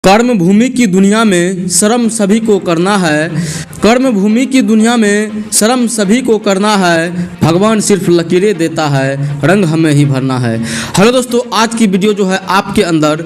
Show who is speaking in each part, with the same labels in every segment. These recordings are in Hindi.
Speaker 1: कर्म भूमि की दुनिया में श्रम सभी को करना है। कर्म भूमि की दुनिया में श्रम सभी को करना है। भगवान सिर्फ लकीरें देता है, रंग हमें ही भरना है। हेलो दोस्तों, आज की वीडियो जो है आपके अंदर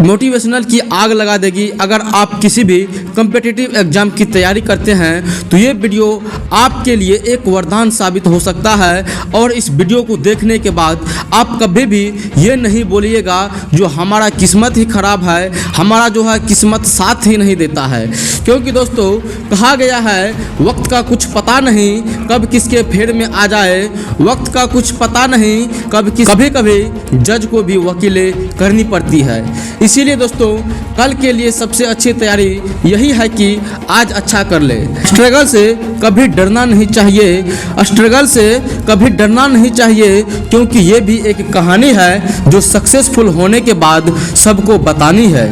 Speaker 1: मोटिवेशनल की आग लगा देगी। अगर आप किसी भी कम्पिटिटिव एग्जाम की तैयारी करते हैं तो ये वीडियो आपके लिए एक वरदान साबित हो सकता है। और इस वीडियो को देखने के बाद आप कभी भी ये नहीं बोलिएगा जो हमारा किस्मत ही खराब है, हमारा जो है किस्मत साथ ही नहीं देता है। क्योंकि दोस्तों कहा गया है वक्त का कुछ पता नहीं कब किसके फेर में आ जाए, वक्त का कुछ पता नहीं कभी कभी जज को भी वकीलें करनी पड़ती है। इसीलिए दोस्तों कल के लिए सबसे अच्छी तैयारी यही है कि आज अच्छा कर ले। स्ट्रगल से कभी डरना नहीं चाहिए, स्ट्रगल से कभी डरना नहीं चाहिए, क्योंकि ये भी एक कहानी है जो सक्सेसफुल होने के बाद सबको बतानी है।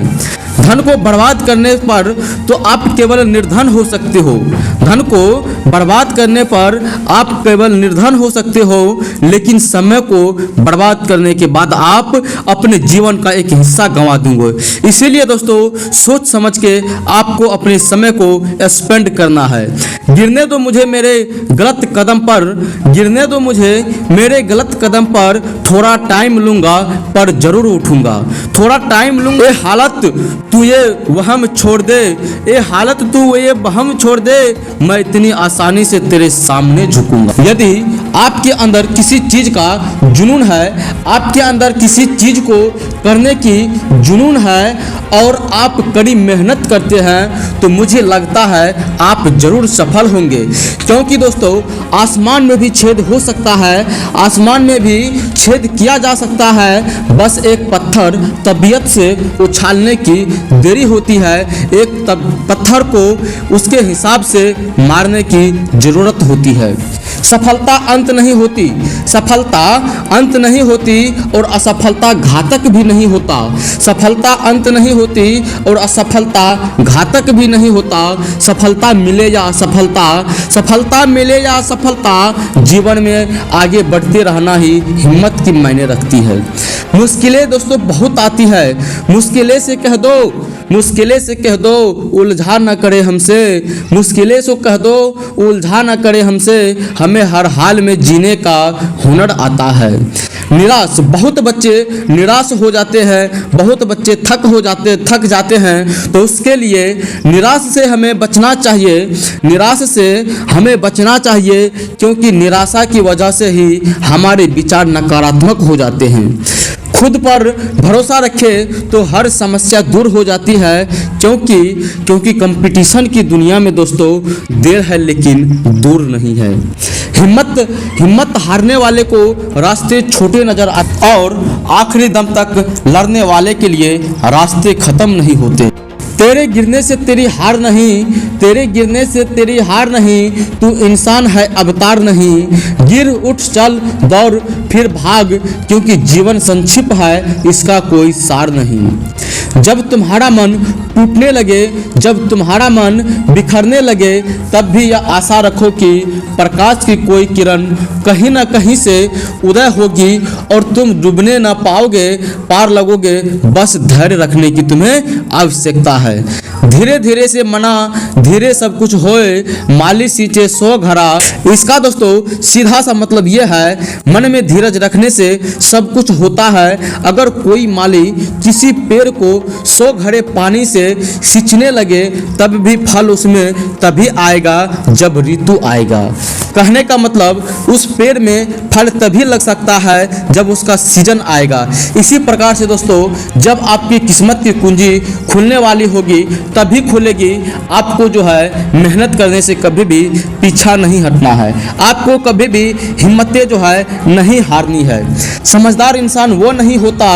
Speaker 1: धन को बर्बाद करने पर तो आप केवल निर्धन हो सकते हो, धन को बर्बाद करने पर आप केवल निर्धन हो सकते हो, लेकिन समय को बर्बाद करने के बाद आप अपने जीवन का एक हिस्सा गंवा देंगे। इसीलिए दोस्तों सोच समझ के आपको अपने समय को स्पेंड करना है। गिरने दो मुझे मेरे गलत कदम पर, गिरने दो मुझे मेरे गलत कदम पर, थोड़ा टाइम लूँगा पर जरूर उठूँगा, थोड़ा टाइम लूँगा। ये हालत तू ये वहम छोड़ दे, ये हालत तू ये वहम छोड़ दे, मैं इतनी आसानी से तेरे सामने झुकूंगा। यदि आपके अंदर किसी चीज का जुनून है, आपके अंदर किसी चीज को करने की जुनून है और आप कड़ी मेहनत करते हैं तो मुझे लगता है आप जरूर सफल होंगे। क्योंकि दोस्तों आसमान में भी छेद हो सकता है, आसमान में भी छेद किया जा सकता है, बस एक पत्थर तबीयत से उछालने की देरी होती है। एक पत्थर को उसके हिसाब से मारने की जरूरत होती है। सफलता अंत नहीं होती, सफलता अंत नहीं होती और असफलता घातक भी नहीं होता। सफलता अंत नहीं होती और असफलता घातक भी नहीं होता। सफलता मिले या असफलता, सफलता मिले या असफलता, जीवन में आगे बढ़ते रहना ही हिम्मत की मायने रखती है। मुश्किलें दोस्तों बहुत आती है, मुश्किलें से कह दो, मुश्किलें से कह दो उलझा न करे हमसे, मुश्किलें से कह दो उलझा न करे हमसे, हमें हर हाल में जीने का हुनर आता है। निराश, बहुत बच्चे निराश हो जाते हैं, बहुत बच्चे थक जाते हैं, तो उसके लिए निराश से हमें बचना चाहिए, निराश से हमें बचना चाहिए, क्योंकि निराशा की वजह से ही हमारे विचार नकारात्मक हो जाते हैं। खुद पर भरोसा रखें तो हर समस्या दूर हो जाती है, क्योंकि कंपटीशन की दुनिया में दोस्तों देर है लेकिन दूर नहीं है। हिम्मत हारने वाले को रास्ते छोटे नजर आते और आखिरी दम तक लड़ने वाले के लिए रास्ते खत्म नहीं होते। तेरे गिरने से तेरी हार नहीं, तेरे गिरने से तेरी हार नहीं, तू इंसान है अवतार नहीं। गिर उठ चल दौड़ फिर भाग, क्योंकि जीवन संक्षिप्त है इसका कोई सार नहीं। जब तुम्हारा मन टूटने लगे, जब तुम्हारा मन बिखरने लगे, तब भी यह आशा रखो कि प्रकाश की कोई किरण कहीं ना कहीं से उदय होगी और तुम डूबने ना पाओगे, पार लगोगे। बस धैर्य रखने की तुम्हें आवश्यकता है। धीरे धीरे से मना धीरे सब कुछ होए, माली सींचे सो घड़ा। इसका दोस्तों सीधा सा मतलब यह है मन में धीरज रखने से सब कुछ होता है। अगर कोई माली किसी पेड़ को 100 घड़े पानी से सींचने लगे तब भी फल उसमें तभी आएगा जब ऋतु आएगा। कहने का मतलब उस पेड़ में फल तभी लग सकता है जब उसका सीजन आएगा। इसी प्रकार से दोस्तों जब आपकी किस्मत की कुंजी खुलने वाली होगी तभी खुलेगी। आपको जो है मेहनत करने से कभी भी पीछा नहीं हटना है, आपको कभी भी हिम्मतें जो है नहीं हारनी है। समझदार इंसान वो नहीं होता,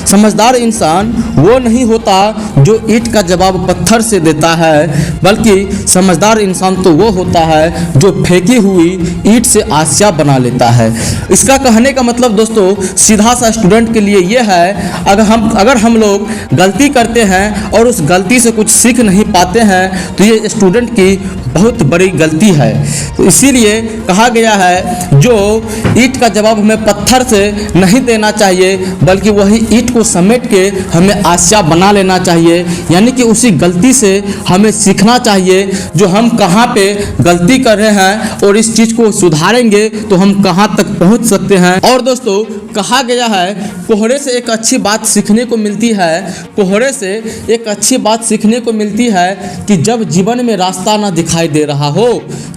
Speaker 1: समझदार इंसान वो नहीं होता जो ईंट का जवाब पत्थर से देता है, बल्कि समझदार इंसान तो वो होता है जो फेंकी हुई ईंट से आसिया बना लेता है। इसका कहने का मतलब दोस्तों सीधा सा स्टूडेंट के लिए ये है, अगर हम लोग गलती करते हैं और उस गलती से कुछ सीख नहीं पाते हैं तो ये स्टूडेंट की बहुत बड़ी गलती है। तो इसीलिए कहा गया है जो ईंट का जवाब हमें पत्थर से नहीं देना चाहिए, बल्कि वही ईंट को समेट के हमें आस्या बना लेना चाहिए। यानी कि उसी गलती से हमें सीखना चाहिए जो हम कहाँ पे गलती कर रहे हैं, और इस चीज़ को सुधारेंगे तो हम कहाँ तक पहुँच सकते हैं। और दोस्तों कहा गया है कोहरे से एक अच्छी बात सीखने को मिलती है, कोहरे से एक अच्छी बात सीखने को मिलती है कि जब जीवन में रास्ता ना दिखाई दे रहा हो,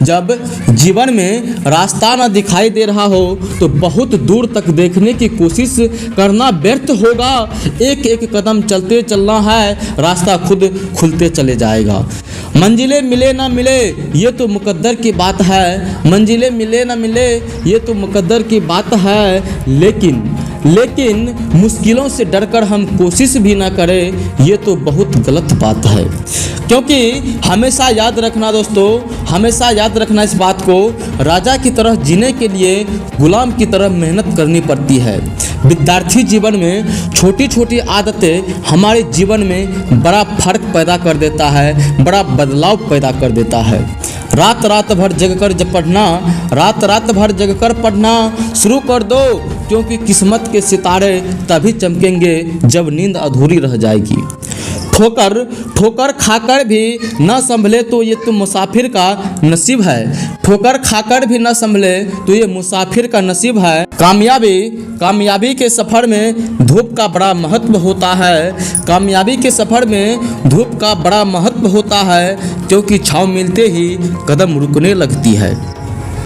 Speaker 1: जब जीवन में रास्ता ना दिखाई दे रहा हो तो बहुत दूर तक देखने की कोशिश करना व्यर्थ होगा। एक एक कदम चलते चलना है, रास्ता खुद खुलते चले जाएगा। मंजिलें मिले ना मिले ये तो मुकद्दर की बात है, मंजिलें मिले ना मिले ये तो मुकद्दर की बात है, लेकिन मुश्किलों से डरकर हम कोशिश भी ना करें ये तो बहुत गलत बात है। क्योंकि हमेशा याद रखना दोस्तों, हमेशा याद रखना इस बात को, राजा की तरह जीने के लिए गुलाम की तरह मेहनत करनी पड़ती है। विद्यार्थी जीवन में छोटी छोटी आदतें हमारे जीवन में बड़ा फर्क पैदा कर देता है, बड़ा बदलाव पैदा कर देता है। रात भर जगकर जब पढ़ना, रात भर जगकर पढ़ना शुरू कर दो, क्योंकि किस्मत के सितारे तभी चमकेंगे जब नींद अधूरी रह जाएगी। ठोकर खाकर भी न संभले तो ये तो मुसाफिर का नसीब है, ठोकर खाकर भी न संभले तो ये मुसाफिर का नसीब है। कामयाबी के सफ़र में धूप का बड़ा महत्व होता है, कामयाबी के सफ़र में धूप का बड़ा महत्व होता है, क्योंकि छाँव मिलते ही कदम रुकने लगती है।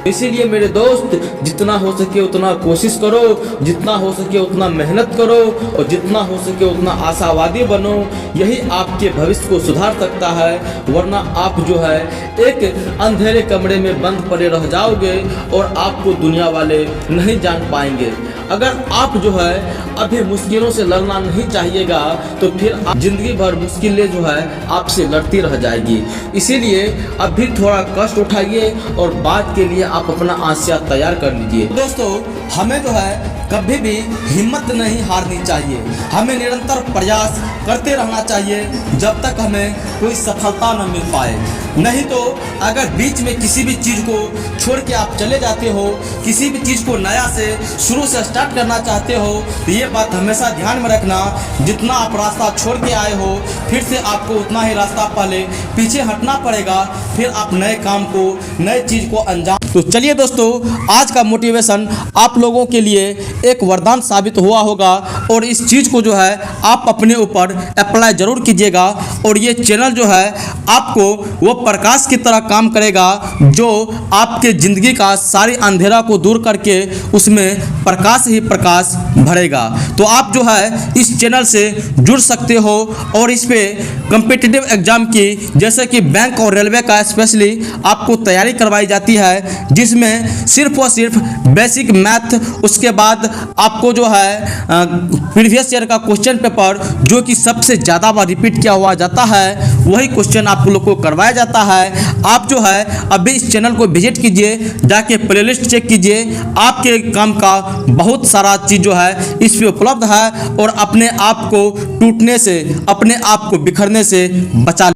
Speaker 1: इसीलिए मेरे दोस्त जितना हो सके उतना कोशिश करो, जितना हो सके उतना मेहनत करो, और जितना हो सके उतना आशावादी बनो। यही आपके भविष्य को सुधार सकता है, वरना आप जो है एक अंधेरे कमरे में बंद पड़े रह जाओगे और आपको दुनिया वाले नहीं जान पाएंगे। अगर आप जो है अभी मुश्किलों से लड़ना नहीं चाहिएगा तो फिर जिंदगी भर मुश्किलें जो है आपसे लड़ती रह जाएगी। इसीलिए अभी थोड़ा कष्ट उठाइए और बाद के लिए आप अपना आसिया तैयार कर लीजिए। दोस्तों हमें जो है कभी भी हिम्मत नहीं हारनी चाहिए, हमें निरंतर प्रयास करते रहना चाहिए जब तक हमें कोई सफलता न मिल पाए। नहीं तो अगर बीच में किसी भी चीज़ को छोड़ के आप चले जाते हो, किसी भी चीज़ को नया से शुरू से स्टार्ट करना चाहते हो, तो ये बात हमेशा ध्यान में रखना, जितना आप रास्ता छोड़ के आए हो फिर से आपको उतना ही रास्ता पहले पीछे हटना पड़ेगा, फिर आप नए काम को, नए चीज़ को अंजाम। तो चलिए दोस्तों आज का मोटिवेशन आप लोगों के लिए एक वरदान साबित हुआ होगा, और इस चीज़ को जो है आप अपने ऊपर अप्लाई ज़रूर कीजिएगा। और ये चैनल जो है आपको वो प्रकाश की तरह काम करेगा जो आपके ज़िंदगी का सारी अंधेरा को दूर करके उसमें प्रकाश ही प्रकाश भरेगा। तो आप जो है इस चैनल से जुड़ सकते हो और इस पे कॉम्पिटिटिव एग्ज़ाम की जैसे कि बैंक और रेलवे का स्पेशली आपको तैयारी करवाई जाती है, जिसमें सिर्फ और सिर्फ बेसिक मैथ, उसके बाद आपको जो है प्रीवियस ईयर का क्वेश्चन पेपर जो कि सबसे ज़्यादा बार रिपीट किया हुआ जाता है वही क्वेश्चन आप लोग को करवाया जाता है। आप जो है अभी इस चैनल को विजिट कीजिए, जाके प्लेलिस्ट चेक कीजिए, आपके काम का बहुत सारा चीज़ जो है इस पे उपलब्ध है, और अपने आप को टूटने से, अपने आप को बिखरने से बचा